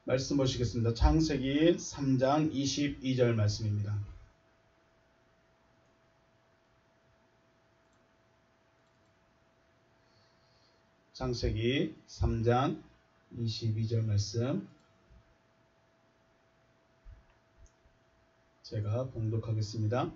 말씀 보시겠습니다. 창세기 3장 22절 말씀입니다. 창세기 3장 22절 말씀 제가 봉독하겠습니다.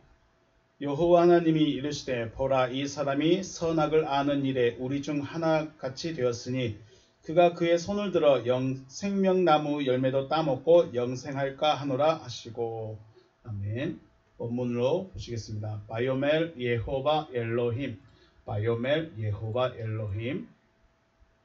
여호와 하나님이 이르시되 보라 이 사람이 선악을 아는 일에 우리 중 하나같이 되었으니 그가 그의 손을 들어 생명나무 열매도 따먹고 영생할까 하노라 하시고. 아멘. 본문으로 보시겠습니다. 바요멜 예호바 엘로힘, 바요멜 예호바 엘로힘.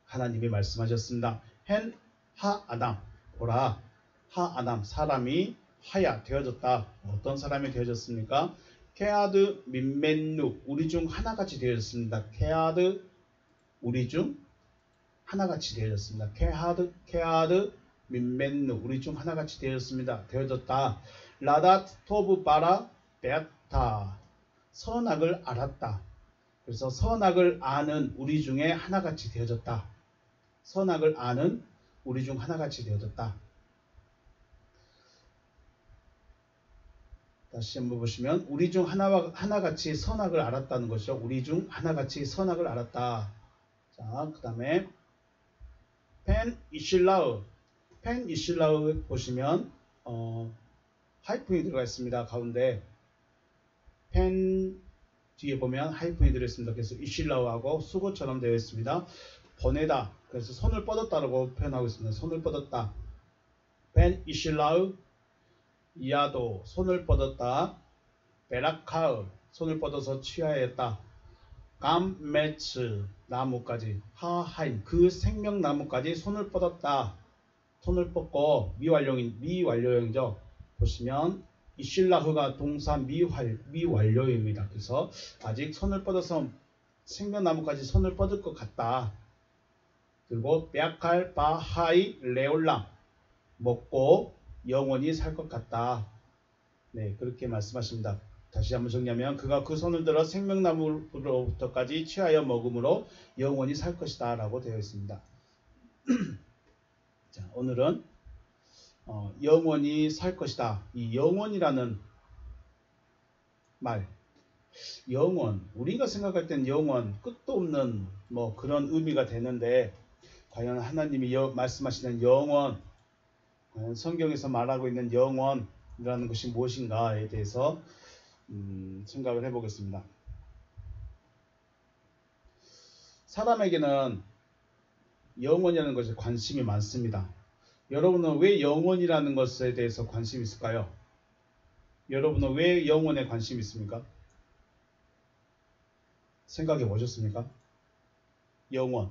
하나님이 말씀하셨습니다. 헨 하아담, 보라 하아담 사람이 하야 되어졌다. 어떤 사람이 되어졌습니까? 케아드 민멘누 우리 중 하나같이 되어졌습니다. 케아드 우리 중 하나같이 되어졌습니다. 케아드 민멘누 우리 중 하나같이 되어졌다. 라닷 토브 바라 베아타 선악을 알았다. 그래서 선악을 아는 우리 중에 하나같이 되어졌다. 선악을 아는 우리 중 하나같이 되어졌다. 다시 한번 보시면 우리 중 하나같이 선악을 알았다는 것이죠. 우리 중 하나같이 선악을 알았다. 자, 그 다음에 펜 이실라우 보시면 하이픈이 들어가 있습니다. 가운데 펜 뒤에 보면 하이픈이 들어있습니다. 그래서 이실라우하고 수고처럼 되어 있습니다. 보내다, 그래서 손을 뻗었다라고 표현하고 있습니다. 손을 뻗었다. 펜 이실라우 이아도 손을 뻗었다. 베라카우 손을 뻗어서 취하였다. 감메츠 나무까지 하하임 그 생명나무까지 손을 뻗었다. 손을 뻗고 미완료형이죠. 보시면 이실라흐가 동사 미완료입니다. 그래서 아직 손을 뻗어서 생명나무까지 손을 뻗을 것 같다. 그리고 베아칼 바하이 레올람 먹고 영원히 살 것 같다. 네, 그렇게 말씀하십니다. 다시 한번 정리하면 그가 그 손을 들어 생명나무로부터까지 취하여 먹음으로 영원히 살 것이다 라고 되어 있습니다. 자, 오늘은 영원히 살 것이다. 이 영원이라는 말, 영원, 우리가 생각할 땐 영원, 끝도 없는 뭐 그런 의미가 되는데 과연 하나님이 말씀하시는 영원, 과연 성경에서 말하고 있는 영원이라는 것이 무엇인가에 대해서 생각을 해보겠습니다. 사람에게는 영원이라는 것에 관심이 많습니다. 여러분은 왜 영원이라는 것에 대해서 관심이 있을까요? 여러분은 왜 영원에 관심이 있습니까? 생각해 보셨습니까? 영원.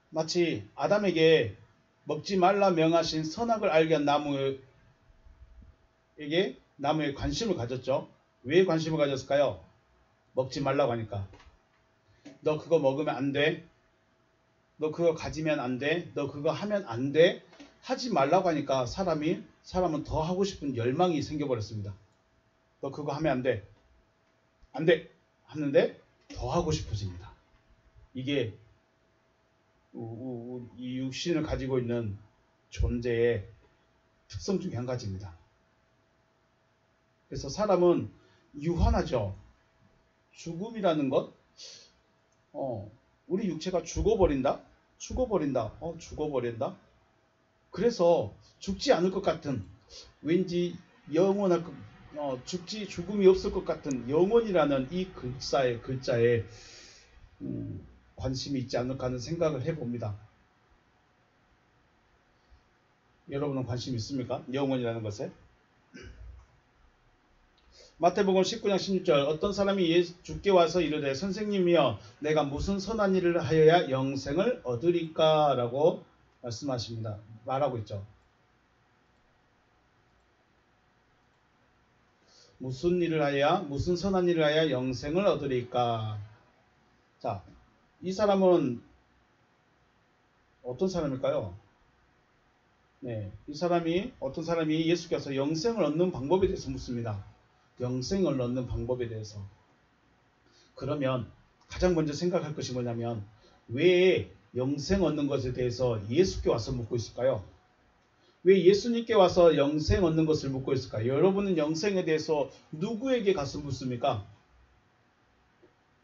마치 아담에게 먹지 말라 명하신 선악을 알게 한 나무에 관심을 가졌죠. 왜 관심을 가졌을까요? 먹지 말라고 하니까. 너 그거 먹으면 안 돼. 너 그거 가지면 안 돼. 너 그거 하면 안 돼. 하지 말라고 하니까 사람은 더 하고 싶은 열망이 생겨버렸습니다. 너 그거 하면 안 돼. 안 돼. 하는데 더 하고 싶어집니다. 이게 이 육신을 가지고 있는 존재의 특성 중에 한 가지입니다. 그래서 사람은 유한하죠. 죽음이라는 것, 우리 육체가 죽어버린다. 그래서 죽지 않을 것 같은, 왠지 영원할 죽음이 없을 것 같은 영원이라는 이 글자에 관심이 있지 않을까 하는 생각을 해봅니다. 여러분은 관심 있습니까? 영원이라는 것에? 마태복음 19장 16절 어떤 사람이 주께 와서 이르되 선생님이여 내가 무슨 선한 일을 하여야 영생을 얻으리까? 라고 말하고 있죠. 무슨 선한 일을 하여야 영생을 얻으리까? 자, 이 사람은 어떤 사람일까요? 네, 어떤 사람이 예수께서 영생을 얻는 방법에 대해서 묻습니다. 영생을 얻는 방법에 대해서. 그러면 가장 먼저 생각할 것이 뭐냐면 왜 영생 얻는 것에 대해서 예수께 와서 묻고 있을까요? 왜 예수님께 와서 영생 얻는 것을 묻고 있을까요? 여러분은 영생에 대해서 누구에게 가서 묻습니까?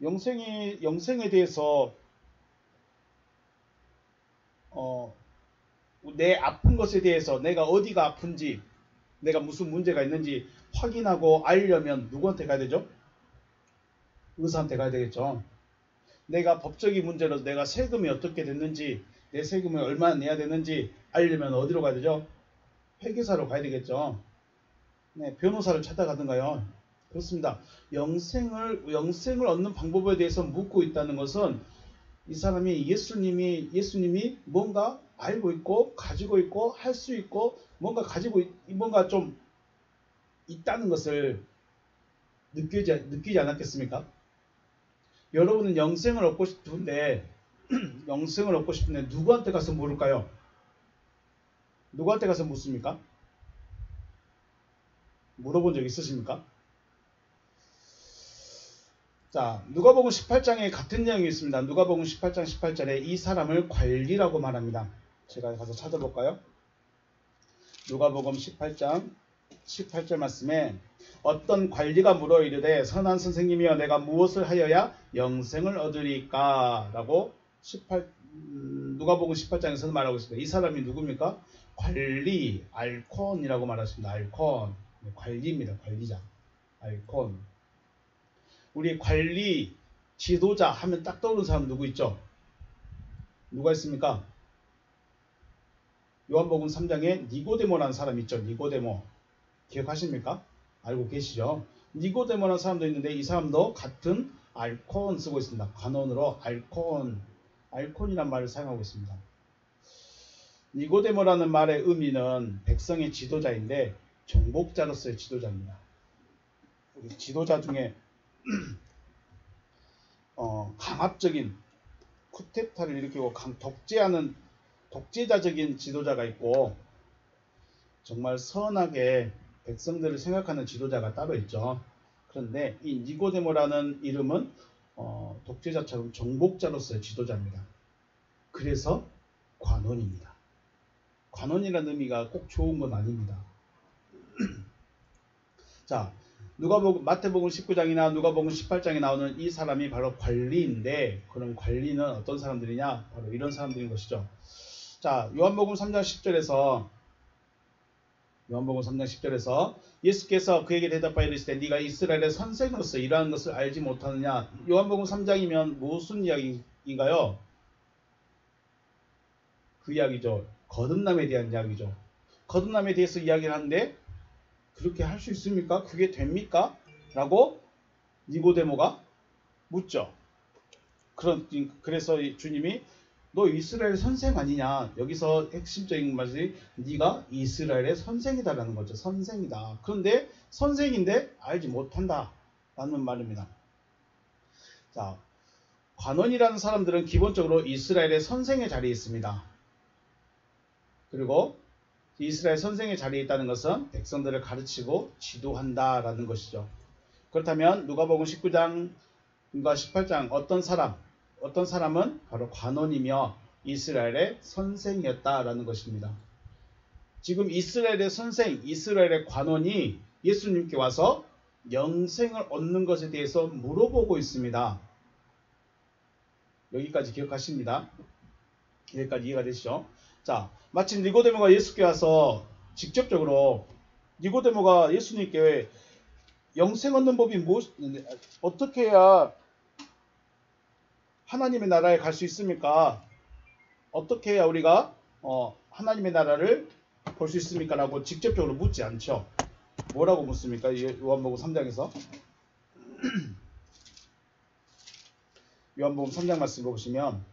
영생에 대해서 내 아픈 것에 대해서 내가 어디가 아픈지 내가 무슨 문제가 있는지 확인하고 알려면 누구한테 가야 되죠? 의사한테 가야 되겠죠. 내가 법적인 문제로 내가 세금이 어떻게 됐는지 내 세금을 얼마나 내야 되는지 알려면 어디로 가야 되죠? 회계사로 가야 되겠죠. 네, 변호사를 찾아가든가요. 그렇습니다. 영생을 얻는 방법에 대해서 묻고 있다는 것은 이 사람이 예수님이 뭔가 알고 있고 가지고 있고 할 수 있고 뭔가 좀 있다는 것을 느끼지 않았겠습니까? 여러분은 영생을 얻고 싶은데 누구한테 가서 물을까요? 누구한테 가서 묻습니까? 물어본 적 있으십니까? 자, 누가복음 18장에 같은 내용이 있습니다. 누가복음 18장 18절에 이 사람을 관리라고 말합니다. 제가 가서 찾아볼까요? 누가복음 18장 18절 말씀에 어떤 관리가 물어 이르되 선한 선생님이여 내가 무엇을 하여야 영생을 얻으리까? 라고 누가복음 18장에서는 말하고 있습니다. 이 사람이 누굽니까? 관리, 알콘이라고 말하십니다. 알콘, 관리입니다. 관리자, 알콘. 우리 관리, 지도자 하면 딱 떠오르는 사람 누구 있죠? 누가 있습니까? 요한복음 3장에 니고데모라는 사람 있죠. 니고데모. 기억하십니까? 알고 계시죠? 니고데모라는 사람도 있는데 이 사람도 같은 알콘 쓰고 있습니다. 관원으로 알콘이란 말을 사용하고 있습니다. 니고데모라는 말의 의미는 백성의 지도자인데 정복자로서의 지도자입니다. 우리 지도자 중에 강압적인 쿠데타를 일으키고 독재자적인 지도자가 있고 정말 선하게 백성들을 생각하는 지도자가 따로 있죠. 그런데 이 니고데모라는 이름은 독재자처럼 정복자로서의 지도자입니다. 그래서 관원입니다. 관원이라는 의미가 꼭 좋은 건 아닙니다. 자, 마태복음 19장이나 누가복음 18장에 나오는 이 사람이 바로 관리인데 그럼 관리는 어떤 사람들이냐? 바로 이런 사람들인 것이죠. 자, 요한복음 3장 10절에서 예수께서 그에게 대답하여 이르시되 네가 이스라엘의 선생으로서 이러한 것을 알지 못하느냐? 요한복음 3장이면 무슨 이야기인가요? 그 이야기죠. 거듭남에 대한 이야기죠. 거듭남에 대해서 이야기를 하는데 그렇게 할 수 있습니까? 그게 됩니까? 라고 니고데모가 묻죠. 그래서 주님이 너 이스라엘 선생 아니냐? 여기서 핵심적인 말이 네가 이스라엘의 선생이다라는 거죠. 선생이다. 그런데 선생인데 알지 못한다 라는 말입니다. 자, 관원이라는 사람들은 기본적으로 이스라엘의 선생의 자리에 있습니다. 그리고 이스라엘 선생의 자리에 있다는 것은 백성들을 가르치고 지도한다라는 것이죠. 그렇다면 누가복음 19장과 18장 어떤 사람은 바로 관원이며 이스라엘의 선생이었다라는 것입니다. 지금 이스라엘의 선생, 이스라엘의 관원이 예수님께 와서 영생을 얻는 것에 대해서 물어보고 있습니다. 여기까지 기억하십니다. 여기까지 이해가 되시죠? 자, 마침 니고데모가 예수께 와서 직접적으로 니고데모가 예수님께 영생 얻는 법이 어떻게 해야 하나님의 나라에 갈 수 있습니까? 어떻게 해야 우리가 하나님의 나라를 볼 수 있습니까? 라고 직접적으로 묻지 않죠. 뭐라고 묻습니까? 요한복음 3장에서 요한복음 3장 말씀 보시면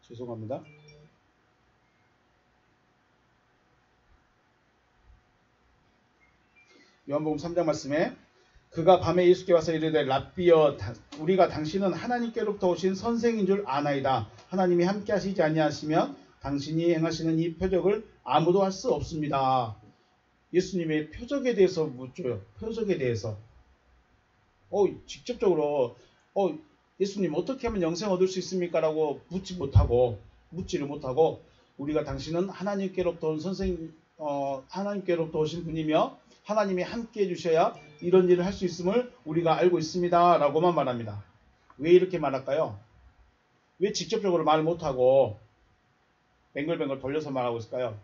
죄송합니다. 요한복음 3장 말씀에 그가 밤에 예수께 와서 이르되 랍비여 우리가 당신은 하나님께로부터 오신 선생인 줄 아나이다. 하나님이 함께 하시지 아니하시면 당신이 행하시는 이 표적을 아무도 할 수 없습니다. 예수님의 표적에 대해서 묻죠. 표적에 대해서. 직접적으로 예수님 어떻게 하면 영생 얻을 수 있습니까? 라고 묻지를 못하고 우리가 당신은 하나님께로부터 온 하나님께로부터 오신 분이며 하나님이 함께 해주셔야 이런 일을 할 수 있음을 우리가 알고 있습니다. 라고만 말합니다. 왜 이렇게 말할까요? 왜 직접적으로 말 못하고 뱅글뱅글 돌려서 말하고 있을까요?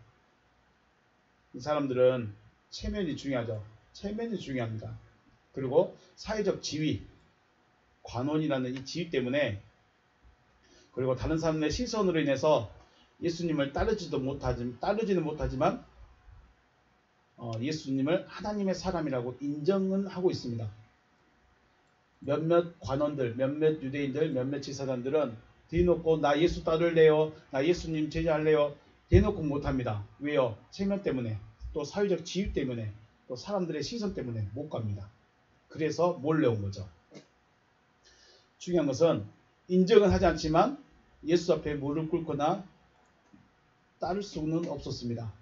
이 사람들은 체면이 중요하죠. 체면이 중요합니다. 그리고 사회적 지위, 관원이라는 이 지위 때문에, 그리고 다른 사람의 시선으로 인해서 예수님을 따르지는 못하지만 예수님을 하나님의 사람이라고 인정은 하고 있습니다. 몇몇 관원들, 몇몇 유대인들, 몇몇 지사장들은 대놓고 나 예수 따를래요, 나 예수님 제자할래요, 대놓고 못합니다. 왜요? 체면 때문에, 또 사회적 지위 때문에, 또 사람들의 시선 때문에 못 갑니다. 그래서 몰려온 거죠. 중요한 것은 인정은 하지 않지만 예수 앞에 무릎 꿇거나 따를 수는 없었습니다.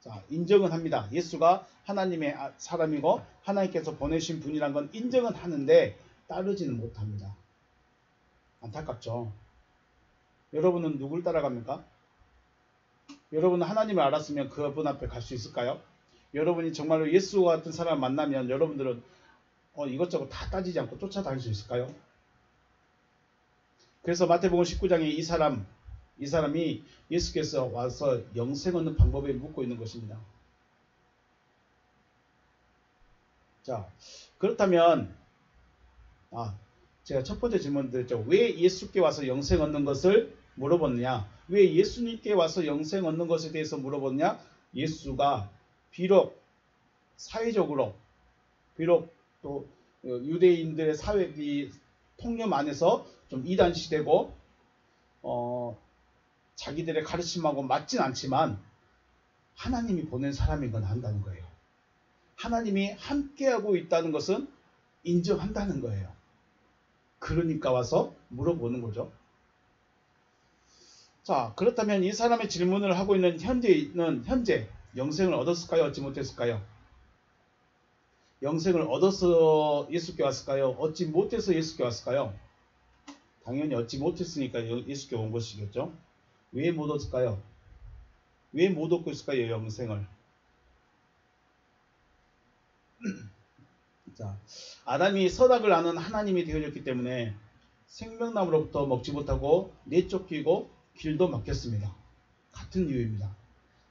자, 인정은 합니다. 예수가 하나님의 사람이고 하나님께서 보내신 분이란 건 인정은 하는데 따르지는 못합니다. 안타깝죠. 여러분은 누굴 따라갑니까? 여러분은 하나님을 알았으면 그분 앞에 갈 수 있을까요? 여러분이 정말로 예수와 같은 사람을 만나면 여러분들은 이것저것 다 따지지 않고 쫓아다닐 수 있을까요? 그래서 마태복음 19장에 이 사람이 예수께서 와서 영생 얻는 방법에 묻고 있는 것입니다. 자, 그렇다면 제가 첫 번째 질문 드렸죠. 왜 예수께 와서 영생 얻는 것을 물어봤느냐? 왜 예수님께 와서 영생 얻는 것에 대해서 물어봤느냐? 예수가 비록 사회적으로, 비록 또 유대인들의 사회 통념 안에서 좀 이단시되고 자기들의 가르침하고 맞진 않지만 하나님이 보낸 사람인 건 안다는 거예요. 하나님이 함께하고 있다는 것은 인정한다는 거예요. 그러니까 와서 물어보는 거죠. 자, 그렇다면 이 사람의 질문을 하고 있는 현재 영생을 얻었을까요? 얻지 못했을까요? 영생을 얻어서 예수께 왔을까요? 얻지 못해서 예수께 왔을까요? 당연히 얻지 못했으니까 예수께 온 것이겠죠. 왜 못 얻을까요? 왜 못 얻고 있을까요? 영생을. 자, 아담이 선악을 아는 하나님이 되어졌기 때문에 생명나무로부터 먹지 못하고 내쫓기고 길도 막혔습니다. 같은 이유입니다.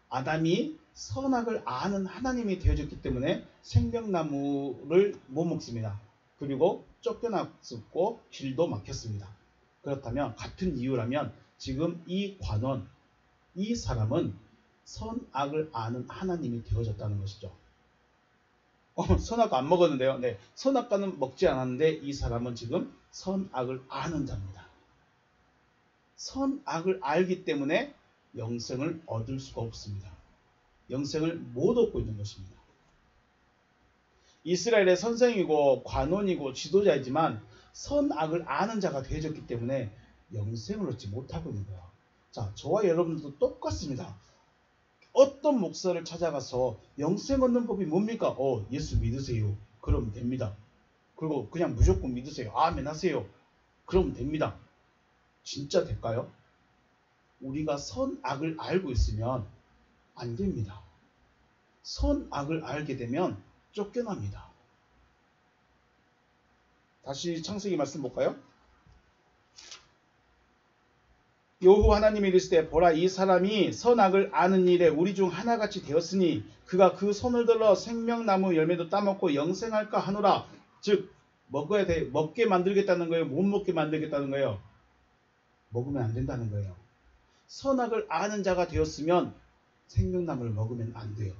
아담이 선악을 아는 하나님이 되어졌기 때문에 생명나무를 못 먹습니다. 그리고 쫓겨났고 길도 막혔습니다. 그렇다면 같은 이유라면 지금 이 관원, 이 사람은 선악을 아는 하나님이 되어졌다는 것이죠. 선악 안 먹었는데요. 네, 선악과는 먹지 않았는데 이 사람은 지금 선악을 아는 자입니다. 선악을 알기 때문에 영생을 얻을 수가 없습니다. 영생을 못 얻고 있는 것입니다. 이스라엘의 선생이고 관원이고 지도자이지만 선악을 아는 자가 되어졌기 때문에 영생을 얻지 못하고 있는 거야. 자, 저와 여러분들도 똑같습니다. 어떤 목사를 찾아가서 영생 얻는 법이 뭡니까? 예수 믿으세요. 그러면 됩니다. 그리고 그냥 무조건 믿으세요. 아멘 하세요. 그러면 됩니다. 진짜 될까요? 우리가 선악을 알고 있으면 안 됩니다. 선악을 알게 되면 쫓겨납니다. 다시 창세기 말씀 볼까요? 여호와 하나님이 이르시되 보라 이 사람이 선악을 아는 일에 우리 중 하나같이 되었으니 그가 그 손을 들어 생명나무 열매도 따먹고 영생할까 하노라. 즉 먹게 만들겠다는 거예요? 못 먹게 만들겠다는 거예요? 먹으면 안 된다는 거예요. 선악을 아는 자가 되었으면 생명나무를 먹으면 안 돼요.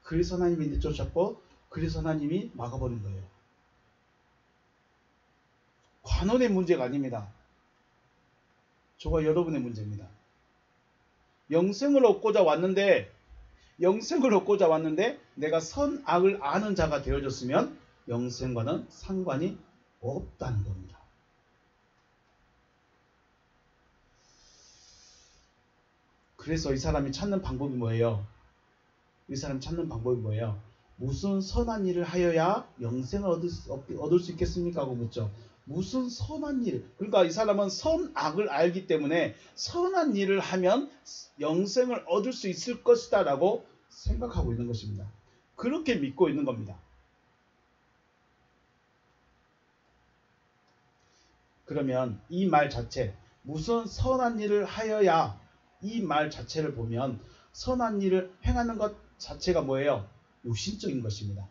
그래서 하나님이 내쫓았고 그래서 하나님이 막아버린 거예요. 관원의 문제가 아닙니다. 저와 여러분의 문제입니다. 영생을 얻고자 왔는데 내가 선악을 아는 자가 되어졌으면 영생과는 상관이 없다는 겁니다. 그래서 이 사람이 찾는 방법이 뭐예요? 무슨 선한 일을 하여야 영생을 얻을 수 있겠습니까? 하고 묻죠. 무슨 선한 일? 그러니까 이 사람은 선악을 알기 때문에 선한 일을 하면 영생을 얻을 수 있을 것이다 라고 생각하고 있는 것입니다. 그렇게 믿고 있는 겁니다. 그러면 이 말 자체, 무슨 선한 일을 하여야, 이 말 자체를 보면 선한 일을 행하는 것 자체가 뭐예요? 육신적인 것입니다.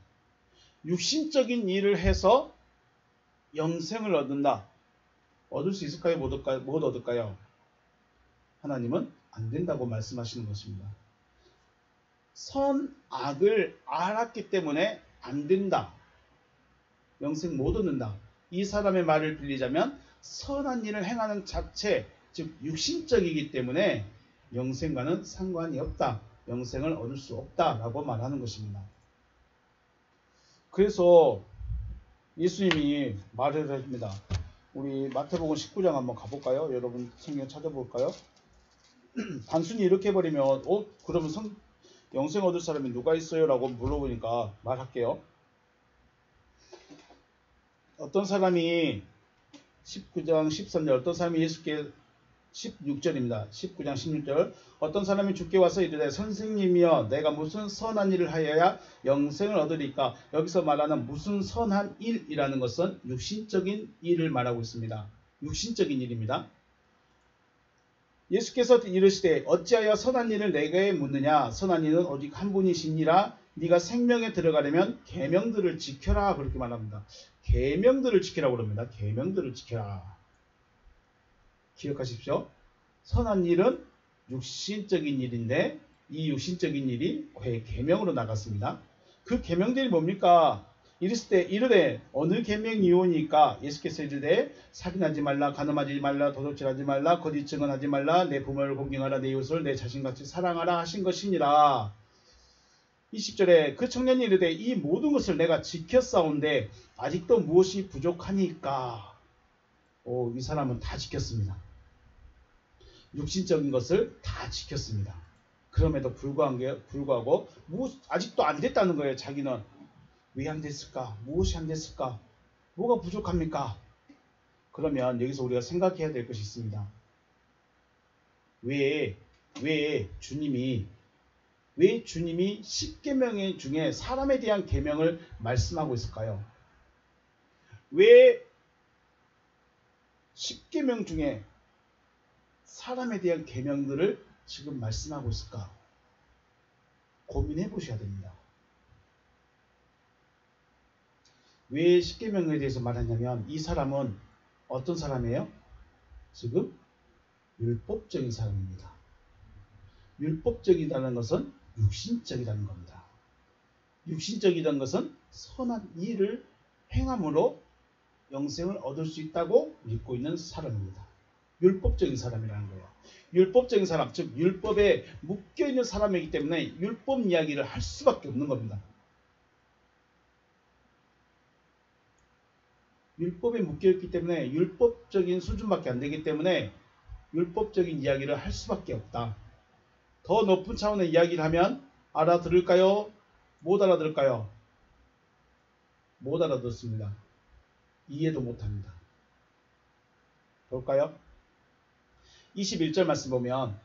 육신적인 일을 해서 영생을 얻는다. 얻을 수 있을까요? 못 얻을까요? 하나님은 안 된다고 말씀하시는 것입니다. 선악을 알았기 때문에 안 된다. 영생 못 얻는다. 이 사람의 말을 빌리자면 선한 일을 행하는 자체, 즉 육신적이기 때문에 영생과는 상관이 없다. 영생을 얻을 수 없다라고 말하는 것입니다. 그래서 예수님이 말을 합니다. 우리 마태복음 19장 한번 가볼까요? 여러분 성경 찾아볼까요? 단순히 이렇게 해버리면 그러면 영생 얻을 사람이 누가 있어요? 라고 물어보니까 말할게요. 어떤 사람이 19장 13절 어떤 사람이 예수께 16절입니다. 19장 16절 어떤 사람이 주께 와서 이르되 선생님이여 내가 무슨 선한 일을 하여야 영생을 얻으리까? 여기서 말하는 무슨 선한 일이라는 것은 육신적인 일을 말하고 있습니다. 육신적인 일입니다. 예수께서 이르시되 어찌하여 선한 일을 내게 묻느냐? 선한 일은 오직 한 분이시니라. 네가 생명에 들어가려면 계명들을 지켜라. 그렇게 말합니다. 계명들을 지키라고 그럽니다. 계명들을 지켜라. 기억하십시오. 선한 일은 육신적인 일인데 이 육신적인 일이 계명으로 나갔습니다. 그 계명들이 뭡니까? 이르되 어느 계명이오니까? 예수께서 이르되 살인하지 말라, 간음하지 말라, 도둑질하지 말라, 거짓 증언하지 말라, 내 부모를 공경하라, 내 이웃을 내 자신같이 사랑하라 하신 것이니라. 20절에 그 청년이 이르되 이 모든 것을 내가 지켰사온데 아직도 무엇이 부족하니까? 이 사람은 다 지켰습니다. 육신적인 것을 다 지켰습니다. 그럼에도 불구하고 아직도 안 됐다는 거예요. 자기는 왜 안 됐을까? 무엇이 안 됐을까? 뭐가 부족합니까? 그러면 여기서 우리가 생각해야 될 것이 있습니다. 왜 주님이 10계명 중에 사람에 대한 계명을 말씀하고 있을까요? 왜 10계명 중에 사람에 대한 계명들을 지금 말씀하고 있을까? 고민해 보셔야 됩니다. 왜 10계명에 대해서 말하냐면 이 사람은 어떤 사람이에요? 지금 율법적인 사람입니다. 율법적이라는 것은 육신적이라는 겁니다. 육신적이라는 것은 선한 일을 행함으로 영생을 얻을 수 있다고 믿고 있는 사람입니다. 율법적인 사람이라는 거예요. 율법적인 사람, 즉 율법에 묶여있는 사람이기 때문에 율법 이야기를 할 수밖에 없는 겁니다. 율법에 묶여있기 때문에 율법적인 수준밖에 안 되기 때문에 율법적인 이야기를 할 수밖에 없다. 더 높은 차원의 이야기를 하면 알아들을까요? 못 알아들을까요? 못 알아듣습니다. 이해도 못합니다. 볼까요? 21절 말씀 보면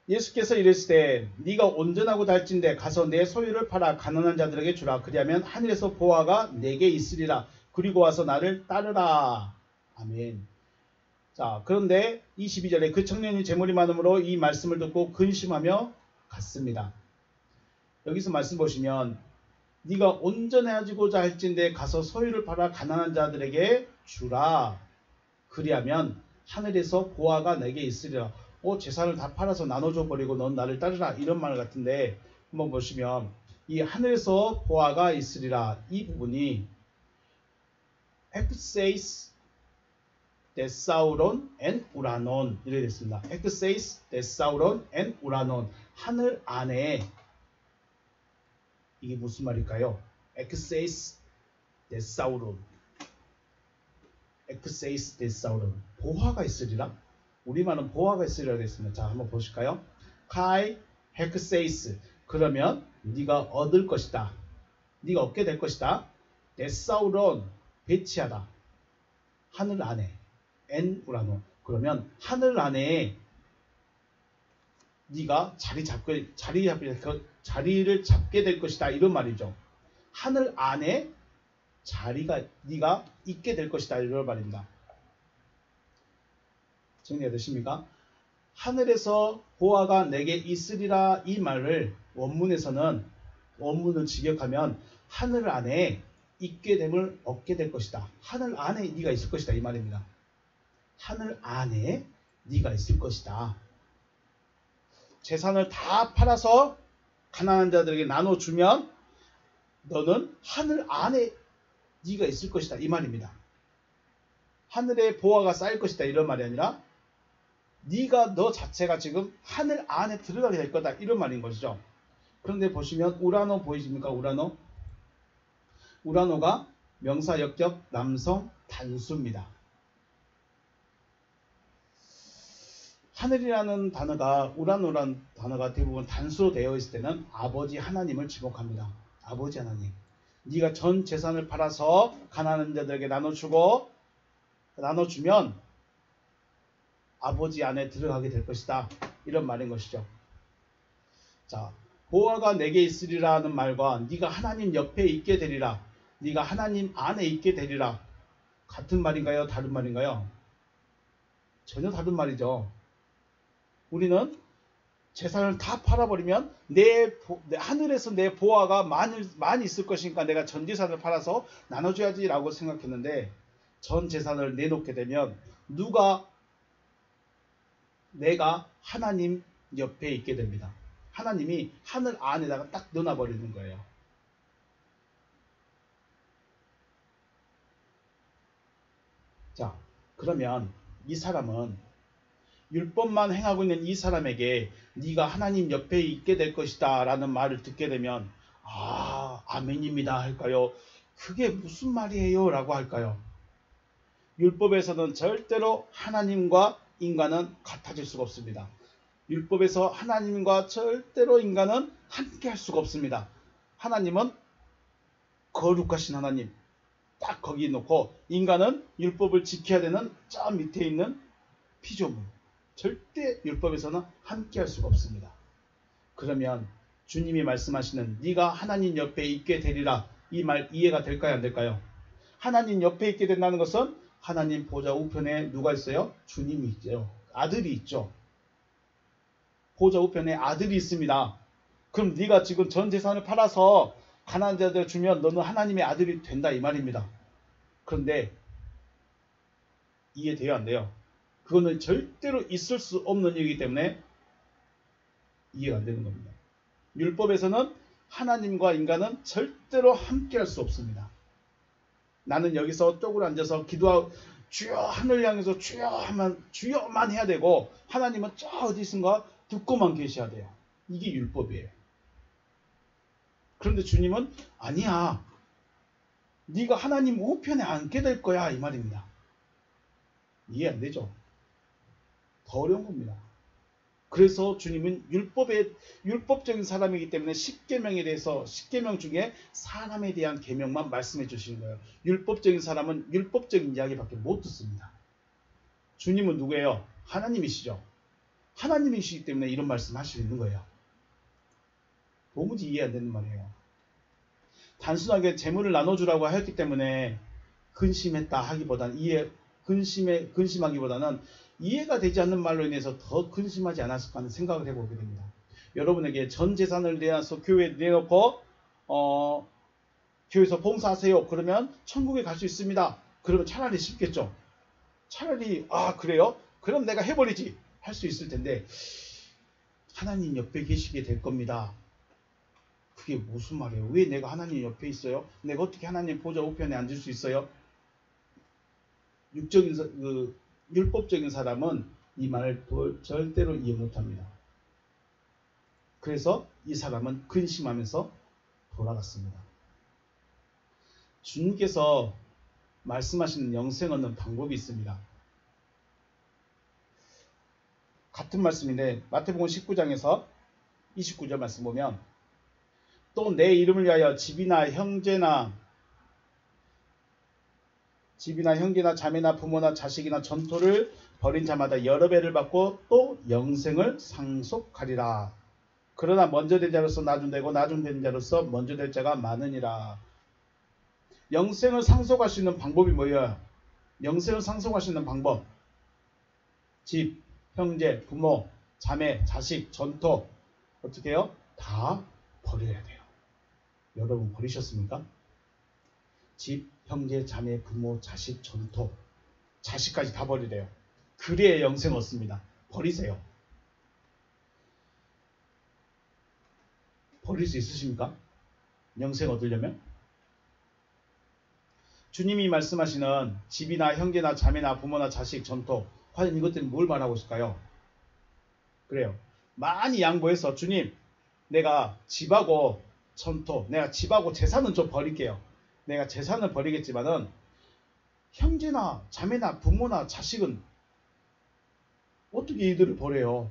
예수께서 이르시되 네가 온전하고 달진데 가서 내 소유를 팔아 가난한 자들에게 주라. 그리하면 하늘에서 보화가 내게 있으리라. 그리고 와서 나를 따르라. 아멘. 자, 그런데 22절에 그 청년이 재물이 많음으로 이 말씀을 듣고 근심하며 갔습니다. 여기서 말씀 보시면 네가 온전해지고자 할진대 가서 소유를 팔아 가난한 자들에게 주라. 그리하면 하늘에서 보화가 내게 있으리라. 재산을 다 팔아서 나눠줘 버리고 넌 나를 따르라. 이런 말 같은데 한번 보시면 이 하늘에서 보화가 있으리라. 이 부분이 엑세이스 데사우론 앤 우라논 이렇게 됐습니다. 엑세이스 데사우론 앤 우라논 하늘 안에 이게 무슨 말일까요? 엑세이스 데사우론 엑세이스 데사우론 보화가 있으리라. 우리말은 보화가 있으리라 됐습니다. 자, 한번 보실까요? 카이 엑세이스 그러면 네가 얻을 것이다. 네가 얻게 될 것이다. 데사우론 배치하다. 하늘 안에 엔 우라노. 그러면 하늘 안에 네가 자리를 잡게 될 것이다. 이런 말이죠. 하늘 안에 자리가 네가 있게 될 것이다. 이런 말입니다. 정리가 되십니까? 하늘에서 보아가 내게 있으리라 이 말을 원문에서는 원문을 직역하면 하늘 안에 있게 됨을 얻게 될 것이다. 하늘 안에 네가 있을 것이다. 이 말입니다. 하늘 안에 네가 있을 것이다. 재산을 다 팔아서 가난한 자들에게 나눠주면 너는 하늘 안에 네가 있을 것이다. 이 말입니다. 하늘에 보아가 쌓일 것이다. 이런 말이 아니라 네가 너 자체가 지금 하늘 안에 들어가게 될 거다. 이런 말인 것이죠. 그런데 보시면 우라노 보이십니까? 우라노. 우라노가 명사 역격 남성 단수입니다. 하늘이라는 단어가 우라노라는 단어가 대부분 단수로 되어 있을 때는 아버지 하나님을 지목합니다. 아버지 하나님. 네가 전 재산을 팔아서 가난한 자들에게 나눠주면 아버지 안에 들어가게 될 것이다. 이런 말인 것이죠. 자, 보아가 내게 있으리라는 말과 네가 하나님 옆에 있게 되리라. 네가 하나님 안에 있게 되리라. 같은 말인가요? 다른 말인가요? 전혀 다른 말이죠. 우리는 재산을 다 팔아버리면 하늘에서 내 보아가 많이 있을 것이니까 내가 전 재산을 팔아서 나눠줘야지 라고 생각했는데 전 재산을 내놓게 되면 내가 하나님 옆에 있게 됩니다. 하나님이 하늘 안에다가 딱 넣어버리는 거예요. 자, 그러면 이 사람은 율법만 행하고 있는 이 사람에게 네가 하나님 옆에 있게 될 것이다 라는 말을 듣게 되면 아멘입니다 할까요? 그게 무슨 말이에요? 라고 할까요? 율법에서는 절대로 하나님과 인간은 같아질 수가 없습니다. 율법에서 하나님과 절대로 인간은 함께 할 수가 없습니다. 하나님은 거룩하신 하나님 딱 거기 놓고 인간은 율법을 지켜야 되는 저 밑에 있는 피조물. 절대 율법에서는 함께 할 수가 없습니다. 그러면 주님이 말씀하시는 네가 하나님 옆에 있게 되리라 이 말 이해가 될까요? 안 될까요? 하나님 옆에 있게 된다는 것은 하나님 보좌 우편에 누가 있어요? 주님이 있죠. 아들이 있죠. 보좌 우편에 아들이 있습니다. 그럼 네가 지금 전 재산을 팔아서 가난한 자들 주면 너는 하나님의 아들이 된다 이 말입니다. 그런데 이해돼요? 안 돼요? 그거는 절대로 있을 수 없는 일이기 때문에 이해가 안 되는 겁니다. 율법에서는 하나님과 인간은 절대로 함께 할 수 없습니다. 나는 여기서 쪽으로 앉아서 기도하고 주여 하늘 향해서 주여만 해야 되고 하나님은 저 어디 있은가 듣고만 계셔야 돼요. 이게 율법이에요. 그런데 주님은 아니야. 네가 하나님 우편에 앉게 될 거야 이 말입니다. 이해 안 되죠? 더 어려운 겁니다. 그래서 주님은 율법적인 사람이기 때문에 십계명 중에 사람에 대한 계명만 말씀해 주시는 거예요. 율법적인 사람은 율법적인 이야기밖에 못 듣습니다. 주님은 누구예요? 하나님이시죠. 하나님이시기 때문에 이런 말씀 할 수 있는 거예요. 도무지 이해 안 되는 말이에요. 단순하게 재물을 나눠주라고 하였기 때문에 근심했다 하기보다는 근심하기보다는 이해가 되지 않는 말로 인해서 더 근심하지 않았을까 하는 생각을 해보게 됩니다. 여러분에게 전 재산을 내놔서 교회에 내놓고 교회에서 봉사하세요. 그러면 천국에 갈 수 있습니다. 그러면 차라리 쉽겠죠. 차라리 그래요? 그럼 내가 해버리지 할 수 있을 텐데 하나님 옆에 계시게 될 겁니다. 그게 무슨 말이에요? 왜 내가 하나님 옆에 있어요? 내가 어떻게 하나님 보좌 우편에 앉을 수 있어요? 율법적인 사람은 이 말을 절대로 이해 못합니다. 그래서 이 사람은 근심하면서 돌아갔습니다. 주님께서 말씀하시는 영생 얻는 방법이 있습니다. 같은 말씀인데 마태복음 19장에서 29절 말씀 보면 또 내 이름을 위하여 집이나 형제나 자매나 부모나 자식이나 전토를 벌인 자마다 여러 배를 받고 또 영생을 상속하리라. 그러나 먼저 된 자로서 나중되고 나중된 자로서 먼저 될 자가 많으니라. 영생을 상속할 수 있는 방법이 뭐예요? 영생을 상속할 수 있는 방법. 집, 형제, 부모, 자매, 자식, 전토 어떻게 해요? 다 버려야 돼요. 여러분 버리셨습니까? 집, 형제, 자매, 부모, 자식, 전토, 자식까지 다 버리래요. 그래야 영생 얻습니다. 버리세요. 버릴 수 있으십니까? 영생 얻으려면? 주님이 말씀하시는 집이나 형제나 자매나 부모나 자식, 전토, 과연 이것들은 뭘 말하고 있을까요? 그래요. 많이 양보해서 주님, 내가 집하고 전토, 내가 집하고 재산은 좀 버릴게요. 내가 재산을 버리겠지만은 형제나 자매나 부모나 자식은 어떻게 이들을 버려요?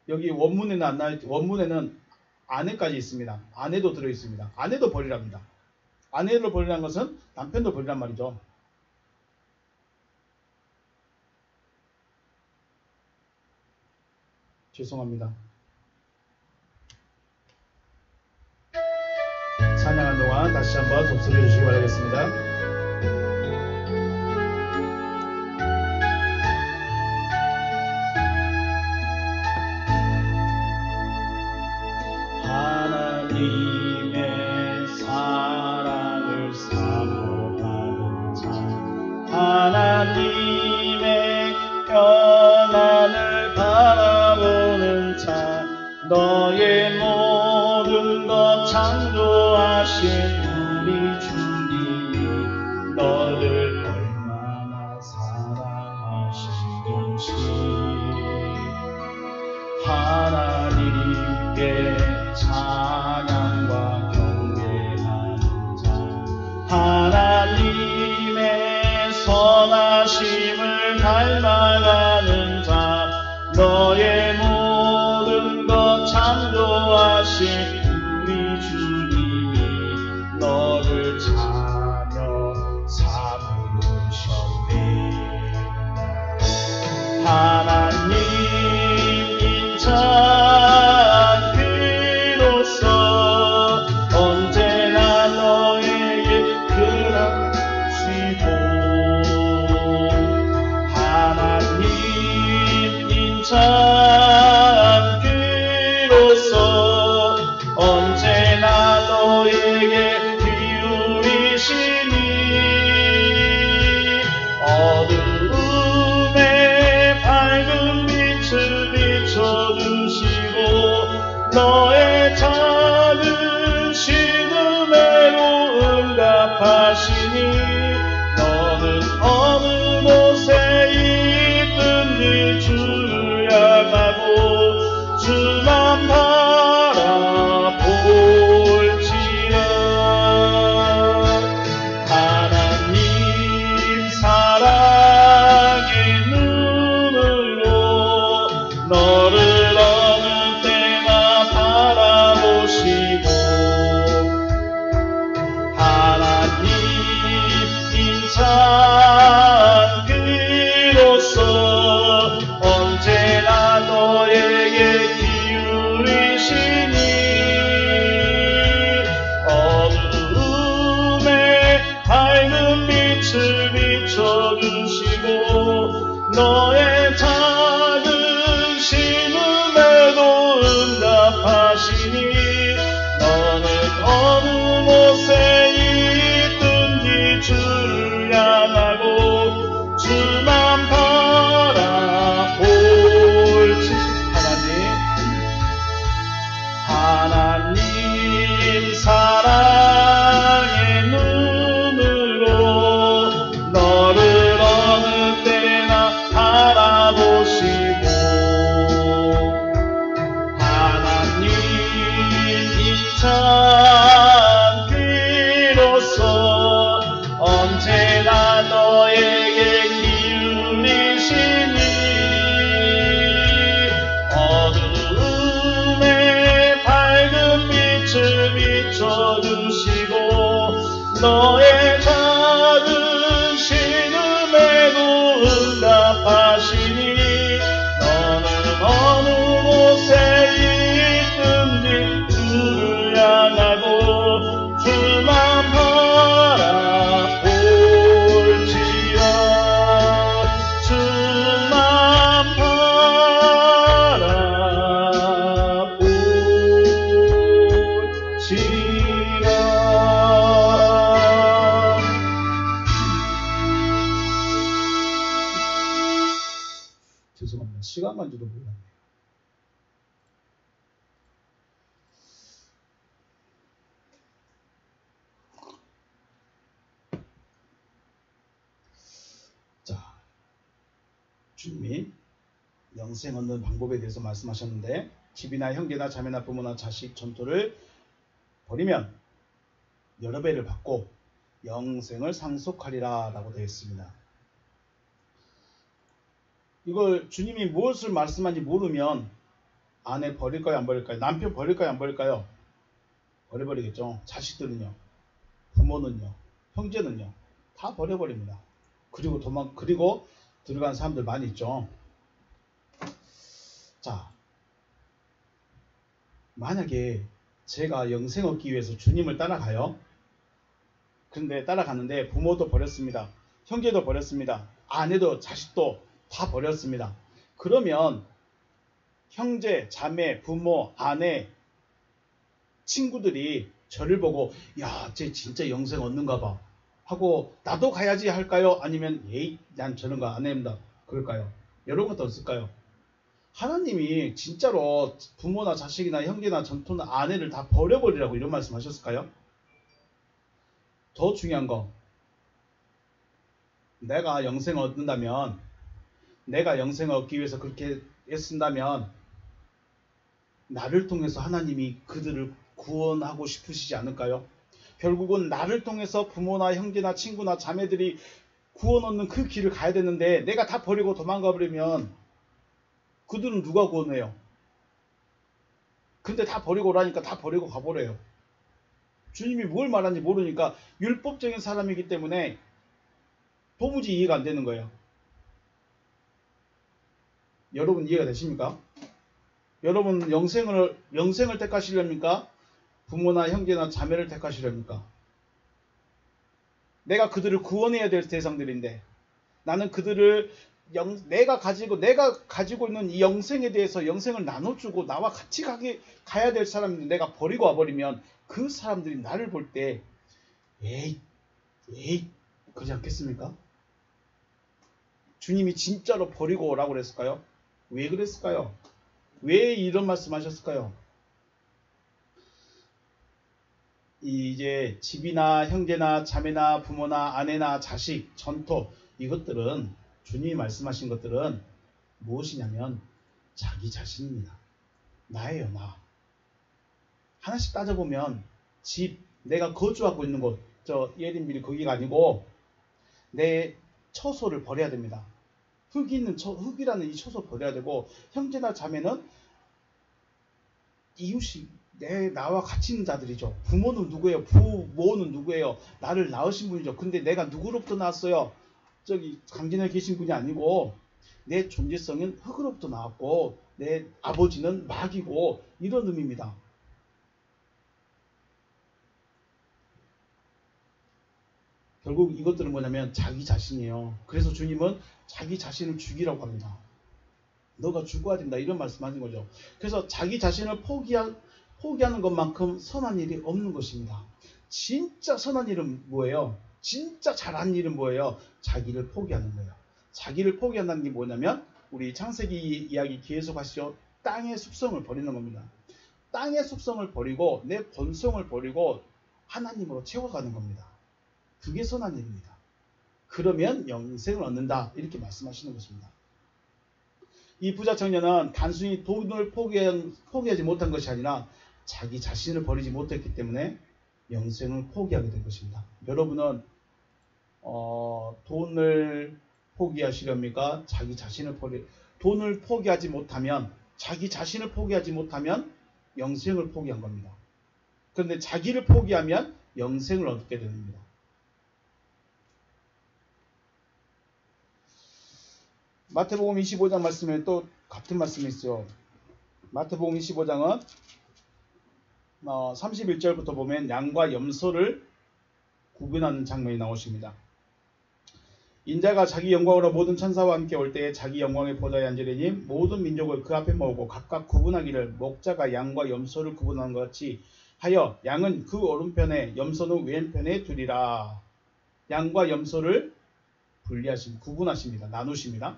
여기 원문에는 안 나와, 원문에는 아내까지 있습니다. 아내도 들어 있습니다. 아내도 버리랍니다. 아내를 버리라는 것은 남편도 버리란 말이죠. 죄송합니다. 찬양한 동안 다시 한번 접속해 주시기 바라겠습니다. 하나님의 사랑을 사모하는 자, 하나님의 평안을 바라보는 자, 너의 모든 것 창조하신 우리 주님이 너를 얼마나 사랑하시는지 하나님께 찬양과 경배하는 자, 하나님의 선하심을 닮아가는 자, 너의 모든 것 창조하신 우리 주님이 너를 자녀 삼으셨네. 하나님 인자 그로서 언제나 너에게 그라시고 하나님 인자 너의 작은 신음에도 응답하시니 너는 어느 곳에 있든지 주를 향하고 주만 바라볼지라 주만 바라볼지라. 죄송합니다. 시간 간지도 몰랐네요. 자, 주님이 영생 얻는 방법에 대해서 말씀하셨는데 집이나 형제나 자매나 부모나 자식 전토를 버리면 여러 배를 받고 영생을 상속하리라 라고 되어 있습니다. 이걸 주님이 무엇을 말씀하는지 모르면 아내 버릴까요 안 버릴까요? 남편 버릴까요 안 버릴까요? 버려버리겠죠. 자식들은요, 부모는요, 형제는요, 다 버려버립니다. 그리고 들어간 사람들 많이 있죠. 자, 만약에 제가 영생 얻기 위해서 주님을 따라가요. 근데 따라가는데 부모도 버렸습니다. 형제도 버렸습니다. 아내도 자식도 다 버렸습니다. 그러면 형제, 자매, 부모, 아내, 친구들이 저를 보고 야, 쟤 진짜 영생 얻는가 봐 하고 나도 가야지 할까요? 아니면 에이, 난 저런 거 안 합니다. 그럴까요? 여러분 어떨까요? 하나님이 진짜로 부모나 자식이나 형제나 전토나 아내를 다 버려버리라고 이런 말씀 하셨을까요? 더 중요한 거, 내가 영생을 얻는다면, 내가 영생을 얻기 위해서 그렇게 애쓴다면 나를 통해서 하나님이 그들을 구원하고 싶으시지 않을까요? 결국은 나를 통해서 부모나 형제나 친구나 자매들이 구원 얻는 그 길을 가야 되는데 내가 다 버리고 도망가 버리면 그들은 누가 구원해요? 근데 다 버리고 오라니까 다 버리고 가버려요. 주님이 뭘 말하는지 모르니까 율법적인 사람이기 때문에 도무지 이해가 안 되는 거예요. 여러분 이해가 되십니까? 여러분 영생을 택하시렵니까? 부모나 형제나 자매를 택하시렵니까? 내가 그들을 구원해야 될 대상들인데 나는 그들을 내가 가지고 있는 이 영생에 대해서 영생을 나눠주고 나와 같이 가야 될 사람인데 내가 버리고 와버리면 그 사람들이 나를 볼 때 에이 그러지 않겠습니까? 주님이 진짜로 버리고 오라고 그랬을까요? 왜 그랬을까요? 왜 이런 말씀 하셨을까요? 이제 집이나 형제나 자매나 부모나 아내나 자식, 전토, 이것들은 주님이 말씀하신 것들은 무엇이냐면 자기 자신입니다. 나예요, 나. 하나씩 따져보면 집, 내가 거주하고 있는 곳, 저 예린빌이 거기가 아니고 내 처소를 버려야 됩니다. 흙이라는 이 처소 버려야 되고, 형제나 자매는 이웃이 나와 같이 있는 자들이죠. 부모는 누구예요? 부모는 누구예요? 나를 낳으신 분이죠. 근데 내가 누구로부터 나왔어요? 저기 강진에 계신 분이 아니고 내 존재성은 흙으로부터 나왔고 내 아버지는 마귀고, 이런 의미입니다. 결국 이것들은 뭐냐면 자기 자신이에요. 그래서 주님은 자기 자신을 죽이라고 합니다. 너가 죽어야 된다, 이런 말씀하는 거죠. 그래서 자기 자신을 포기하는 것만큼 선한 일이 없는 것입니다. 진짜 선한 일은 뭐예요? 진짜 잘하는 일은 뭐예요? 자기를 포기하는 거예요. 자기를 포기한다는 게 뭐냐면 우리 창세기 이야기 계속 하시죠. 땅의 습성을 버리는 겁니다. 땅의 습성을 버리고 내 본성을 버리고 하나님으로 채워가는 겁니다. 그게 선한 일입니다. 그러면 영생을 얻는다, 이렇게 말씀하시는 것입니다. 이 부자 청년은 단순히 돈을 포기하지 못한 것이 아니라 자기 자신을 버리지 못했기 때문에 영생을 포기하게 된 것입니다. 여러분은 돈을 포기하시렵니까? 자기 자신을 돈을 포기하지 못하면, 자기 자신을 포기하지 못하면 영생을 포기한 겁니다. 그런데 자기를 포기하면 영생을 얻게 됩니다. 마태복음 25장 말씀에 또 같은 말씀이 있어요. 마태복음 25장은 31절부터 보면 양과 염소를 구분하는 장면이 나오십니다. 인자가 자기 영광으로 모든 천사와 함께 올 때에 자기 영광의 보좌에 앉으리니 모든 민족을 그 앞에 모으고 각각 구분하기를 목자가 양과 염소를 구분하는 것 같이 하여 양은 그 오른편에 염소는 왼편에 두리라. 양과 염소를 구분하십니다. 나누십니다.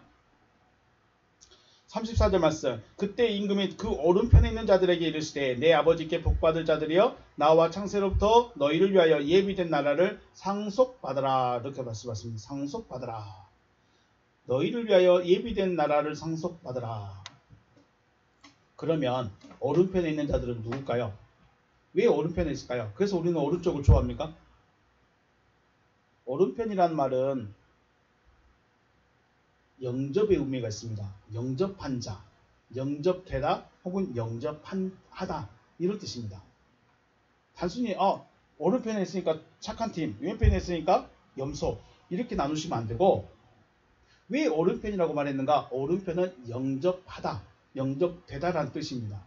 34절 말씀. 그때 임금이 그 오른편에 있는 자들에게 이르시되 내 아버지께 복받을 자들이여 나와 창세로부터 너희를 위하여 예비된 나라를 상속받으라. 이렇게 말씀하십니다. 상속받으라. 너희를 위하여 예비된 나라를 상속받으라. 그러면 오른편에 있는 자들은 누굴까요? 왜 오른편에 있을까요? 그래서 우리는 오른쪽을 좋아합니까? 오른편이란 말은 영접의 의미가 있습니다. 영접한 자, 영접되다 혹은 영접하다 이런 뜻입니다. 단순히 오른편에 있으니까 착한 팀, 왼편에 있으니까 염소 이렇게 나누시면 안 되고 왜 오른편이라고 말했는가? 오른편은 영접하다, 영접되다라는 뜻입니다.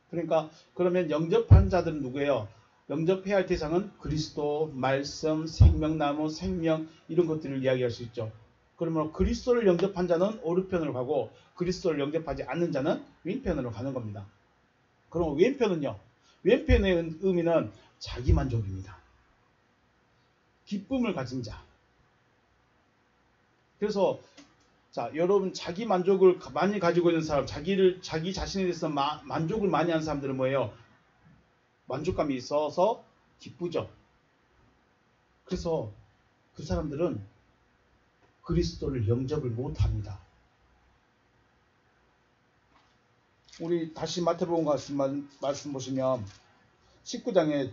그러니까 그러면 영접한 자들은 누구예요? 영접해야 할 대상은 그리스도, 말씀, 생명나무, 생명 이런 것들을 이야기할 수 있죠. 그러면 그리스도를 영접한 자는 오른편으로 가고 그리스도를 영접하지 않는 자는 왼편으로 가는 겁니다. 그럼 왼편은요? 왼편의 의미는 자기만족입니다. 기쁨을 가진 자. 그래서 자, 여러분 자기만족을 많이 가지고 있는 사람, 자기 자신에 대해서 만족을 많이 하는 사람들은 뭐예요? 만족감이 있어서 기쁘죠. 그래서 그 사람들은 그리스도를 영접을 못합니다. 우리 다시 마태복음 말씀 보시면 19장에